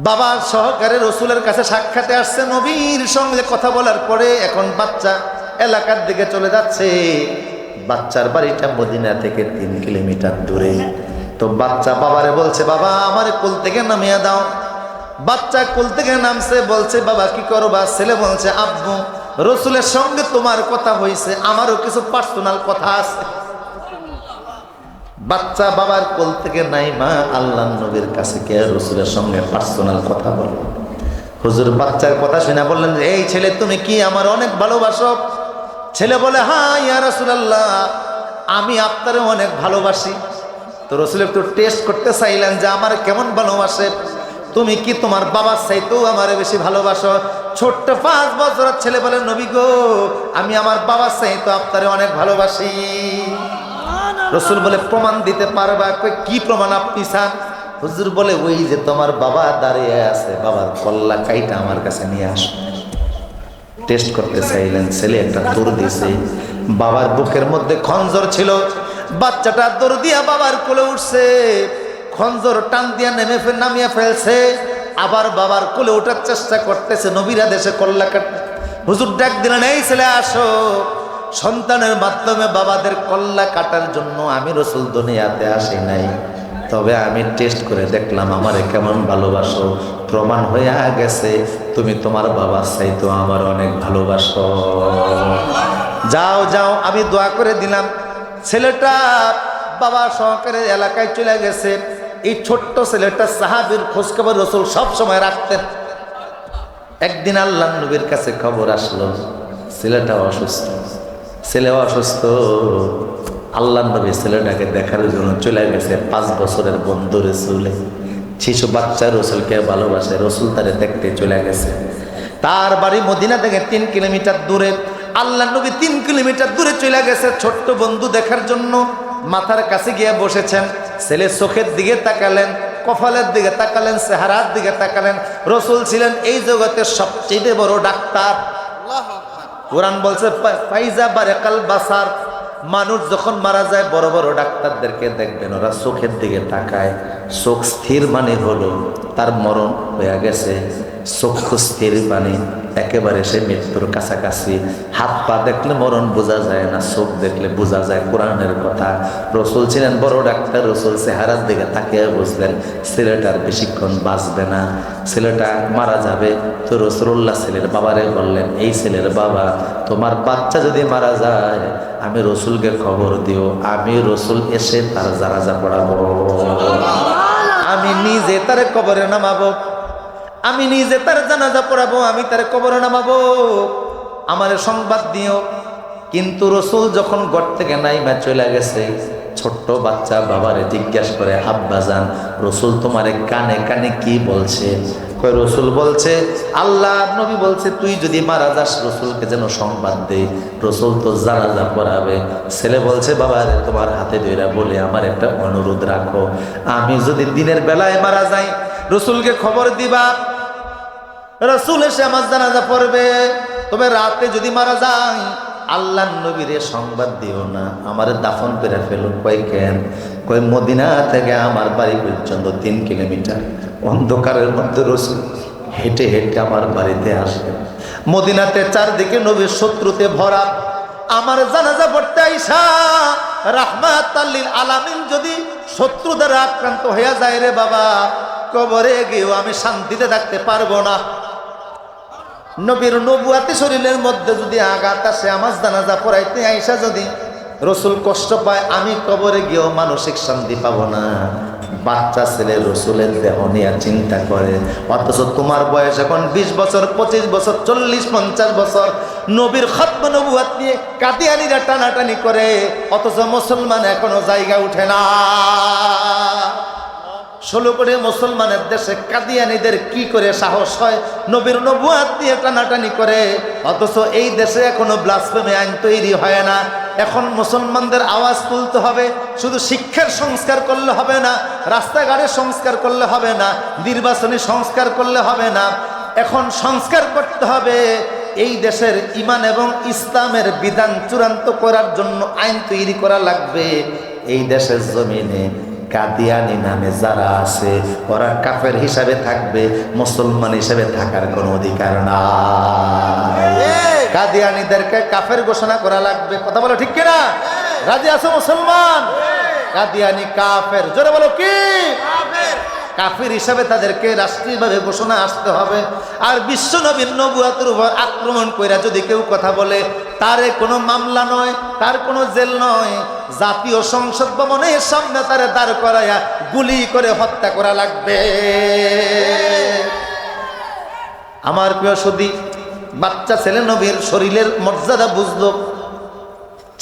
বাবার সহকারে রসুলের কাছে সাক্ষাতে আসছে, নবীর সঙ্গে কথা বলার পরে এখন বাচ্চা এলাকার দিকে চলে যাচ্ছে। বাচ্চার বাড়িটা মদিনা থেকে 3 কিলোমিটার দূরে। তো বাচ্চা বাবারে বলছে, বাবা আমার কোল থেকে নামিয়ে দাও। বাচ্চা কোল থেকে নামছে, বলছে বাবা কি করবা? ছেলে বলছে, আব্বু রসুলের সঙ্গে তোমার কথা হয়েছে, আমারও কিছু পার্সোনাল কথা আছে। বাচ্চা বাবার কোল থেকে নাই, মা আল্লাহ নবীর কাছে কে রসুলের সঙ্গে পার্সোনাল কথা বলে। হুজুর বাচ্চার কথা শুনে বললেন, এই ছেলে তুমি কি আমার অনেক ভালোবাসো? ছেলে বলে, হ্যাঁ ইয়া রাসূলুল্লাহ, আমি আপনারে অনেক ভালোবাসি। তো রসুল একটু টেস্ট করতে চাইলেন যে আমার কেমন ভালোবাসে। তুমি কি তোমার বাবার চাইতেও আমারে বেশি ভালোবাসো? ছোট্ট 5 বছরের ছেলে বলে, নবী গো আমি আমার বাবার চাইতে আপনারে অনেক ভালোবাসি। রসুল বলে, প্রমাণ দিতে পারবা? কি প্রমাণ আপনি চান? হুজুর বলে, ওই যে তোমার বাবা দাঁড়িয়ে আছে, বাবার কল্লা কাইটা আমার কাছে নিয়ে আসো। টেস্ট করতে চাইলেন, ছেলে একটা দৌড় দিয়েছে, বাবার বুকের মধ্যে খঞ্জর ছিল, বাচ্চাটা দৌড় দিয়া বাবার কোলে উঠছে, খঞ্জর টান দিয়া নামিয়ে ফেলছে, আবার বাবার কোলে ওঠার চেষ্টা করতেছে। নবীর আদেশে কল্লা কাট। হুজুর ডাক দিলেন, এই ছেলে আসো। সন্তানের মাধ্যমে বাবাদের কল্লা কাটার জন্য আমি রসুল দুনিয়াতে আসি নাই, তবে আমি টেস্ট করে দেখলাম আমারে কেমন ভালোবাসো, প্রমাণ হয়ে গেছে তুমি তোমার বাবার চাইতো আমার অনেক ভালোবাসো। যাও যাও, আমি দোয়া করে দিলাম। ছেলেটা বাবা সহকারে এলাকায় চলে গেছে। এই ছোট্ট ছেলেটা সাহাবীর খোঁজখবর রাসূল সব সময় রাখতেন। একদিন আল্লাহ নবীর কাছে খবর আসলো ছেলেটা অসুস্থ, ছেলেও অসুস্থ। আল্লাহ নবী ছেলেটাকে দেখার জন্য চলে গেছে। 5 বছরের বন্ধু রসুলে, শিশু বাচ্চা রসুলকে ভালোবাসে, রসুল তারে দেখতে চলে গেছে। তার বাড়ি মদিনা থেকে 3 কিলোমিটার দূরে। আল্লাহ নবী 3 কিলোমিটার দূরে চলে গেছে ছোট্ট বন্ধু দেখার জন্য। মাথার কাছে গিয়ে বসেছেন। ছেলে চোখের দিকে তাকালেন, কপালের দিকে তাকালেন, চেহারার দিকে তাকালেন। রসুল ছিলেন এই জগতের সবচেয়ে বড় ডাক্তার। কোরআন বলছে ফাইজা বারাকাল বাসার, মানুষ যখন মারা যায় বড় বড় ডাক্তারদেরকে দেখবেন ওরা চোখের দিকে তাকায়। চোখ স্থির মানে হলো তার মরণ হয়ে গেছে। চক্ষু স্থির মানে একেবারে সে মৃত্যুর কাছাকাছি। হাত পা দেখলে মরণ বোঝা যায় না, চোখ দেখলে বোঝা যায় কোরআনের কথা। রসুল ছিলেন বড় ডাক্তার। রসুল চেহারার দিকে তাকিয়ে বুঝলেন ছেলেটার বেশিক্ষণ বাঁচবে না, ছেলেটা মারা যাবে। তো রসুল্লাহ ছেলের বাবারে বললেন, এই ছেলের বাবা, তোমার বাচ্চা যদি মারা যায় আমি রসুলকে খবর দিও, আমি রসুল এসে তার জানাজা পড়াবো, আমি নিজে তার কবরে নামাবো, আমি নিজে তার জানাজা পড়াবো, আমি তার কবরে নামাবো, আমার সংবাদ দিও। কিন্তু রসুল যখন ঘর থেকে নাইমা চলে গেছে, ছোট্ট বাচ্চা বাবারে জিজ্ঞাসা করে, আব্বাজান রসুল তোমারে কানে কানে কি বলছে? কই রসুল বলছে আল্লাহ নবী বলছে তুই যদি মারা যাস রসুলকে যেন সংবাদ দে, রসুল তো জানাজা পড়াবে। ছেলে বলছে বাবা রে তোমার হাতে ধইরা বলে আমার একটা অনুরোধ রাখো, আমি যদি দিনের বেলায় মারা যাই রসুলকে খবর দিবা, রসুল এসে আমার জানাজা পড়বে। তবে রাতে যদি মারা যাই আল্লাহ নবীরে সংবাদ দিও না, আমার দাফন করে ফেলুন। কই কেন? কই মদিনা থেকে আমার বাড়ি পর্যন্ত 3 কিলোমিটার, অন্ধকারের মধ্যে রসুল হেঁটে হেঁটে আমার বাড়িতে আসে। মদিনাতে চারদিকে নবীর শত্রুতে ভরা, আমার জানাজা পড়তে আইসা রাহমাতাল লিল আলামিন যদি শত্রু দ্বারা আক্রান্ত হয়ে যায় রে বাবা, কবরে গিয়েও আমি শান্তিতে থাকতে পারবো না। নবীর নবুয়াতি শরীরের মধ্যে যদি আঘাত আসে, আমার জানাজা পড়াইতে আইসা যদি রসুল কষ্ট পায়, আমি কবরে গিয়েও মানসিক শান্তি পাবো না। বাচ্চা ছেলে রসুলের দেহ নিয়ে চিন্তা করে, অথচ তোমার বয়স এখন 20 বছর, 25 বছর, 40, 50 বছর, নবীর খতম নবুয়াত নিয়ে কাদিয়ানীরা টানাটানি করে, অথচ মুসলমান এখনো জায়গা উঠে না। 16 কোটি মুসলমানের দেশে কাদিয়ানীদের কি করে সাহস হয় নবীর নবুয়াত দিয়ে টানাটানি করে, অথচ এই দেশে এখনো ব্লাসফেমি আইন তৈরি হয় না। এখন মুসলমানদের আওয়াজ তুলতে হবে। শুধু শিক্ষার সংস্কার করলে হবে না, রাস্তাঘাটের সংস্কার করলে হবে না, নির্বাচনী সংস্কার করলে হবে না, এখন সংস্কার করতে হবে এই দেশের ঈমান এবং ইসলামের বিধান চূড়ান্ত করার জন্য আইন তৈরি করা লাগবে। এই দেশের জমিনে কাদিয়ানি নামে যারা আছে ওরা কাফের হিসাবে থাকবে, মুসলমান হিসাবে থাকার কোনো অধিকার নাই। কাদিয়ানিদেরকে কাফের ঘোষণা করা লাগবে। কথা বলো ঠিক কিনা? রাজি আছো মুসলমান? কাদিয়ানি কাফের, জোরে বলো কি? কাফের হিসাবে তাদেরকে রাষ্ট্রীয়ভাবে ঘোষণা আসতে হবে। আর বিশ্ব নবীর নবুয়াতের উপর আক্রমণ কইরা যদি কেউ কথা বলে, তারে কোনো মামলা নয়, তার কোনো জেল নয়, জাতীয় সংসদ ভবনের সামনে তারে দাঁড় করাইয়া গুলি করে হত্যা করা লাগবে। আমার প্রিয় সুধী, বাচ্চা ছেলে নবীর শরীরের মর্যাদা বুঝলো।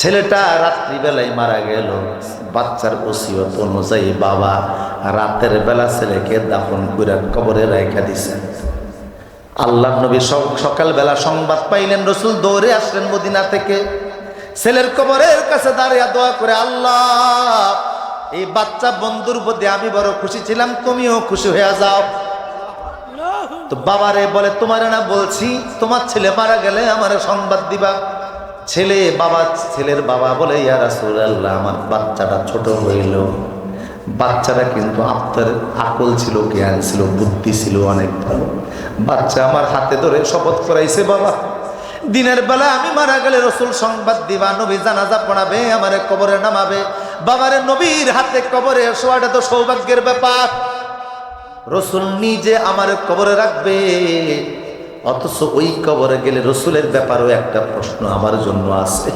ছেলেটা রাত্রিবেলায় মারা গেল। বাচ্চার ওসিয়ত অনুযায়ী বাবা রাতের বেলা ছেলেকে দাফন করে কবরে রেখে দিছেন। আল্লাহ নবী সকালবেলা সংবাদ পাইলেন, রসুল দৌড়ে আসলেন মদিনা থেকে, ছেলের কবরের কাছে দাঁড়িয়ে দোয়া করে, আল্লাহ এই বাচ্চা বন্ধুর প্রতি আমি বড় খুশি ছিলাম, তুমিও খুশি হয়ে যাও। তো বাবারে বলে, তোমারে না বলছি তোমার ছেলে মারা গেলে আমারে সংবাদ দিবা। ছেলের বাবা বলে, ইয়া রাসূলুল্লাহ আমার বাচ্চাটা ছোট হইল, বাচ্চাটা কিন্তু আপনার আকল ছিল, জ্ঞান ছিল, বুদ্ধি ছিল অনেক ভালো, বাচ্চা আমার হাতে ধরে শপথ করাইছে বাবা দিনের বেলা আমি মারা গেলে রসুল সংবাদ দিবা, নবী জানাজা পড়াবে, আমারে কবরে নামাবে, বাবারে নবীর হাতে কবরে শোয়াটা তো সৌভাগ্যের ব্যাপার। রসুল নিজে আমার কবরে রাখবে, অথচ ওই কবরে গেলে রসুলের ব্যাপারেও একটা প্রশ্ন আমার জন্য আছে।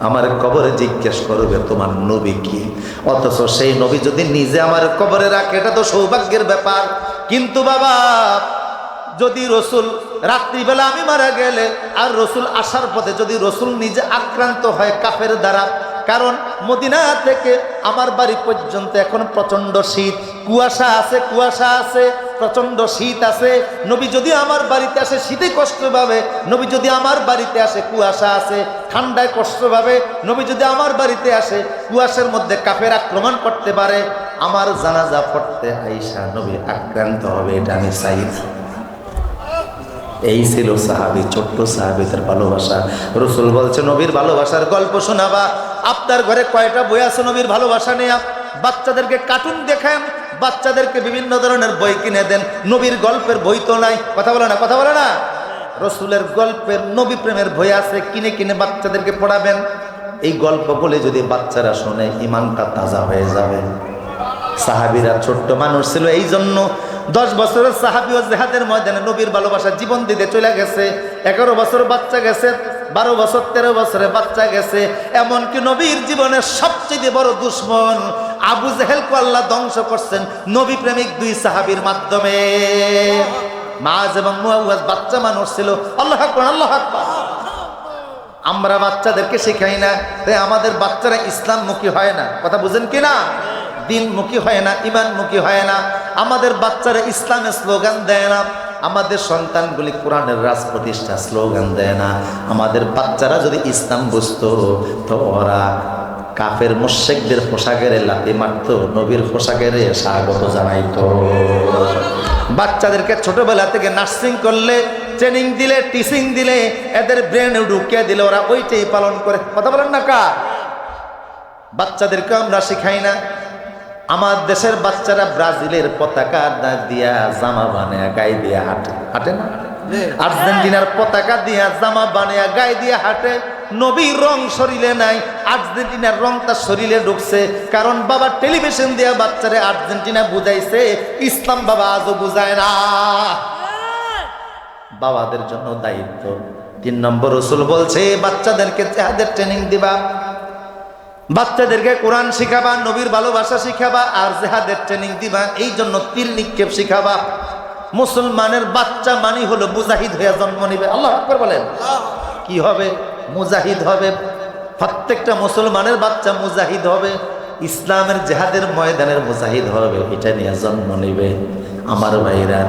আমার কবরে জিজ্ঞেস করবে তোমার নবী কি, অথচ সেই নবী যদি নিজে আমার কবরে রাখে এটা তো সৌভাগ্যের ব্যাপার। কিন্তু বাবা যদি রসুল রাত্রিবেলা আমি মারা গেলে আর রসুল আসার পথে যদি রসুল নিজে আক্রান্ত হয় কাফের দ্বারা, কারণ মদিনা থেকে আমার বাড়ি পর্যন্ত এখন প্রচন্ড শীত, কুয়াশা আছে, প্রচন্ড শীত আছে। নবী যদি আমার বাড়িতে আসে শীতে কষ্ট পাবে, নবী যদি আমার বাড়িতে আসে কুয়াশা আছে ঠান্ডায় কষ্ট পাবে, নবী যদি আমার বাড়িতে আসে কুয়াশার মধ্যে কাফের আক্রমণ করতে পারে, আমার জানাজা পড়তে আয়েশা নবী আক্রান্ত হবে, এটা আমি চাই না। এই ছিল সাহাবী, ছোট্ট সাহাবীদের ভালোবাসা। রসুল বলছে নবীর ভালোবাসার গল্প শোনাবা। আপনার ঘরে কয়টা বই আছে নবীর ভালোবাসা নিয়ে? বাচ্চাদেরকে কার্টুন দেখান, বাচ্চাদেরকে বিভিন্ন ধরনের বই কিনে দেন, নবীর গল্পের বই তো নাই। কথা বলে না রসুলের গল্পের নবী প্রেমের বই আছে, কিনে কিনে বাচ্চাদেরকে পড়াবেন। এই গল্পগুলি যদি বাচ্চারা শোনে ইমানটা তাজা হয়ে যাবে। সাহাবীরা ছোট্ট মানুষ ছিল, এই জন্য 10 বছরের সাহাবী ও জিহাদের ময়দানে নবীর ভালোবাসা জীবন দিতে চলে গেছে। 11 বছর বাচ্চা গেছে, 12 বছর 13 বছরে বাচ্চা গেছে। এমনকি নবীর জীবনের সবচেয়ে বড় দুশ্মন আবু জেহেলকে আল্লাহ ধ্বংস করছেন নবী প্রেমিক 2 সাহাবীর মাধ্যমে। মাজ এবং মুআওয়াজ বাচ্চা মানুষ ছিল। আল্লাহু আকবার, আল্লাহু আকবার। আমরা বাচ্চাদেরকে শেখাই না, তাই আমাদের বাচ্চারা ইসলামমুখী হয় না। কথা বুঝেন কিনা? দিনমুখী হয় না, ইমানমুখী হয় না। আমাদের বাচ্চারা ইসলামের স্লোগান দেয় না, আমাদের সন্তানগুলি কোরআনের রাজ প্রতিষ্ঠা স্লোগান দেয় না। আমাদের বাচ্চারা যদি ইসলাম বুঝতো তো ওরা কাফের মুশরিকদের পোশাকের লাথি মারত, নবীর পোশাকের স্বাগত জানাইতো। বাচ্চাদেরকে ছোটবেলা থেকে নার্সিং করলে, ট্রেনিং দিলে, টিচিং দিলে, এদের ব্রেনে ঢুকিয়ে দিলে ওরা ওইটাই পালন করে। কথা বলেন না কা? বাচ্চাদেরকে আমরা শিখাই না। আমার দেশের বাচ্চারা ব্রাজিলের পতাকা দিয়া জামা বানিয়ে গায়ে দিয়ে হাঁটে না? আর্জেন্টিনার পতাকা দিয়া জামা বানিয়ে গায়ে দিয়ে হাঁটে। নবীর রং শরীরে নাই, আর্জেন্টিনার রং তার শরীরে ঢুকছে। কারণ বাবা টেলিভিশন দিয়া বাচ্চারে আর্জেন্টিনা বুঝাইছে, ইসলাম বাবা আজও বুঝায় না। বাবাদের জন্য দায়িত্ব। 3 নম্বর রসুল বলছে বাচ্চাদেরকে জিহাদের ট্রেনিং দিবা, বাচ্চাদেরকে কোরআন শিখাবা, নবীর ভালোবাসা শিখাবা, আর জিহাদের ট্রেনিং দিবা। এই জন্য তীর নিক্ষেপ শিখাবা। মুসলমানের বাচ্চা মানি হলো মুজাহিদ হয়ে জন্ম নিবে। আল্লাহু আকবার বলেন। কি হবে? মুজাহিদ হবে। প্রত্যেকটা মুসলমানের বাচ্চা মুজাহিদ হবে, ইসলামের জিহাদের ময়দানের মুজাহিদ হবে, এটা নিয়ে জন্ম নিবে। আমার ভাইরা,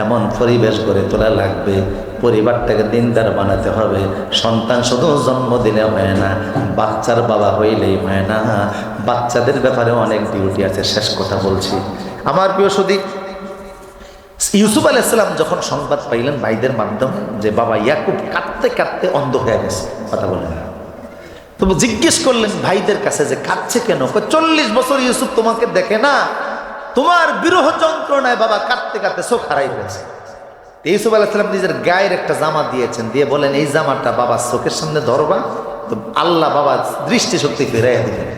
এমন পরিবেশ গড়ে তোলা লাগবে, পরিবারটাকে দিনদার বানাতে হবে। সন্তান শুধু জন্ম দিলে হয় না, বাচ্চার বাবা হইলেই হয় না, বাচ্চাদের ব্যাপারে অনেক ডিউটি আছে। শেষ কথা বলছি, আমার প্রিয় সুধী, ইউসুফ আলাইহিস সালাম যখন সংবাদ পাইলেন ভাইদের মাধ্যমে যে বাবা ইয়াকুব কাঁদতে কাঁদতে অন্ধ হয়ে গেছে, কথা বলেন না, তবু জিজ্ঞেস করলেন ভাইদের কাছে যে কাঁদছে কেন? 40 বছর ইউসুফ তোমাকে দেখে না, তোমার বিরহ যন্ত্রণায় বাবা কাঁদতে কাঁদতে চোখ হারাই ফেলেছে। ইউসুফ আলাইহিস সালাম নিজের গায়ের একটা জামা দিয়েছেন, দিয়ে বলেন এই জামাটা বাবার চোখের সামনে ধরবা, তো আল্লাহ বাবা দৃষ্টিশক্তি ফিরাইয়া দিলেন।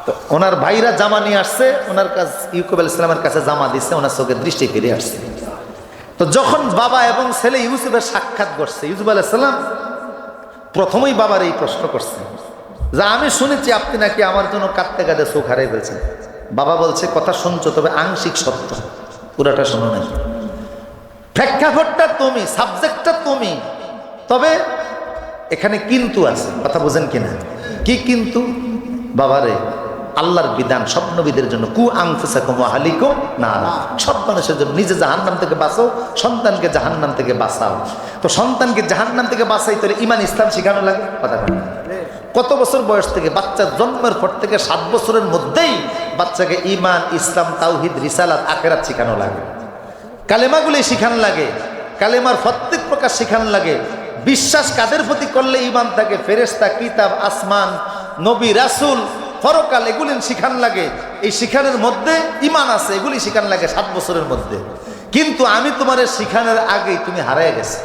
তো ওনার ভাইরা জামা নিয়ে আসছে, ওনার কাছে ইউসুফ আলাইহিস সালামের কাছে জামা দিচ্ছে, ওনার চোখের দৃষ্টি ফিরে আসছে। তো যখন বাবা এবং ছেলে ইউসুফের সাক্ষাৎ করছে, ইউসুফ আলাইহিস সালাম প্রথমেই বাবার এই প্রশ্ন করছে যে আমি শুনেছি আপনি নাকি আমার জন্য কাঁদতে কাঁদতে চোখ হারাই ফেলছেন। বাবা বলছে কথা শুনছো, তবে আংশিক সত্য, পুরাটা শোনো নাই। প্রেক্ষাপটটা তুমি, সাবজেক্টটা তুমি, তবে এখানে কিন্তু আছে। কথা বোঝেন কিনা? কি কিন্তু? বাবারে, আল্লাহর বিধান সব নবীদের জন্য, কু আনফুসাকুম ওয়া আহলিকুম নারা, সব মানুষের জন্য। নিজে জাহান্নাম থেকে বাঁচাও, সন্তানকে জাহান্নাম থেকে বাঁচাও। তো সন্তানকে জাহান্নাম থেকে বাঁচাইতে হলে ইমান ইসলাম শেখানো লাগে। কথা বলেন, কত বছর বয়স থেকে? বাচ্চার জন্মের পর থেকে 7 বছরের মধ্যেই বাচ্চাকে ইমান, ইসলাম, তাওহীদ, রিসালাত, আখিরাত শেখানো লাগে। কালেমাগুলি শিখানো লাগে, কালেমার প্রত্যেক প্রকার শিখানো লাগে। বিশ্বাস কাদের প্রতি করলে ইমান থাকে? ফেরেশতা, কিতাব, আসমান, নবী, রাসূল, পরকাল, এগুলি শিখান লাগে। এই শিখানোর মধ্যে ইমান আছে, এগুলি শিখান লাগে 7 বছরের মধ্যে। কিন্তু আমি তোমার শিখানোর আগেই তুমি হারায় গেছে।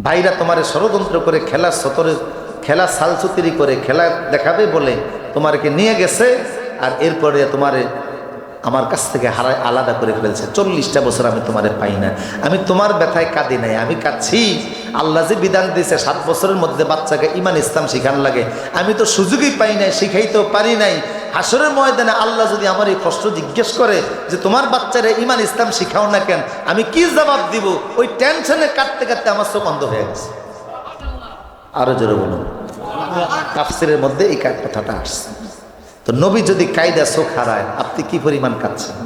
ভাইরা তোমারে ষড়যন্ত্র করে খেলার সতরে খেলা সালসুতিরি করে খেলা দেখাবে বলে তোমারকে নিয়ে গেছে, আর এরপরে তোমারে আমার কাছ থেকে আলাদা করে ফেলছে। 40টা বছর আমি তোমারে পাই না, আমি তোমার ব্যথায় কাঁদি নাই, আমি কাঁদছি আল্লাহ যে বিধান দিয়েছে 7 বছরের মধ্যে বাচ্চাকে ইমান ইসলাম শিখান লাগে, আমি তো সুযোগই পাই নাই, শিখাইতেও পারি নাই। হাসরের ময়দানে আল্লাহ যদি আমার এই প্রশ্ন জিজ্ঞেস করে যে তোমার বাচ্চারা ইমান ইসলাম শিখাও না কেন, আমি কি জবাব দিব? ওই টেনশনে কাটতে কাটতে আমার চোখ বন্ধ হয়ে গেছে। আরো জোরে বলুন। তাফসিরের মধ্যে এই কথাটা আসছে। তো নবী যদি কায়দা চোখ হারায়, আপনি কি পরিমাণ কাঁদছেন?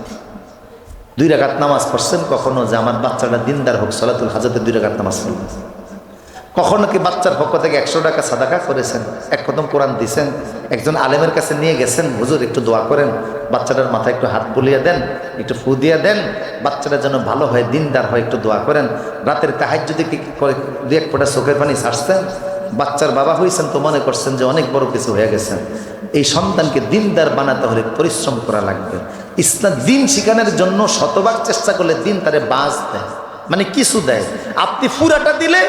2 রাকাত নামাজ পড়ছেন কখনো যে আমার বাচ্চাটা দিনদার হোক, সালাতুল হাজাতে 2 রাকাত নামাজ পড়বেন? কখনো কি বাচ্চার পক্ষ থেকে 100 টাকা সাদাকা করেছেন? এক খতম কোরআন দিয়েছেন? একজন আলেমের কাছে নিয়ে গেছেন, হুজুর একটু দোয়া করেন, বাচ্চাটার মাথায় একটু হাত বুলিয়ে দেন, একটু ফু দিয়ে দেন, বাচ্চাটা যেন ভালো হয়, দিনদার হয়, একটু দোয়া করেন। রাতের তাহাজ্জুদে কি করে 2-1 ফোঁটা চোখের পানি ছাড়ছেন? বাচ্চার বাবা হয়েছেন তো মনে করছেন যে অনেক বড় কিছু হয়ে গেছেন। এই সন্তানকে দিনদার বানাতে হলে পরিশ্রম করা লাগবে। ইসলাম দিন শিখানোর জন্য শতভাগ চেষ্টা করলে দিন তারে বাজ দেয়, মানে কিছু দেয়। আপনি পুরাটা দিলে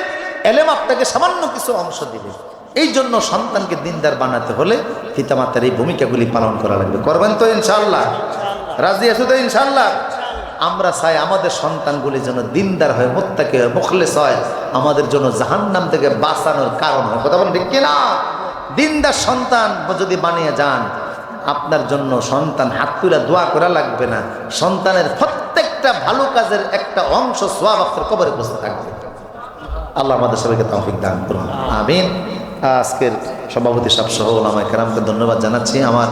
এলেম আপনাকে সামান্য কিছু অংশ দিবে। এই জন্য সন্তানকে দিনদার বানাতে হলে পিতামাতার এই ভূমিকাগুলি পালন করা লাগবে। করবেন তো ইনশাআল্লাহ? রাজি আছো তো ইনশাআল্লাহ? আমরা চাই আমাদের সন্তানগুলি যেন দিনদার হয়, মুত্তাকি হয়, মুখলেস হয়, আমাদের জন্য জাহান্নাম থেকে বাঁচানোর কারণ হয়। কথা বলেন ঠিক কিনা? দিনদার সন্তান যদি বানিয়ে যান, আপনার জন্য সন্তান হাত তুলে দোয়া করা লাগবে না, সন্তানের প্রত্যেকটা ভালো কাজের একটা অংশ সওয়াব আপনার কবরে বসে থাকবে। আল্লাহ আমাদের সবাইকে তৌফিক দান করুন, আমিন। আজকের সভাপতি সাহেব সহ ওলামায়ে কেরামকে ধন্যবাদ জানাচ্ছি। আমার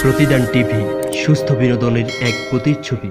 প্রতিদান টিভি সুস্থ বিনোদনের এক প্রতিচ্ছবি।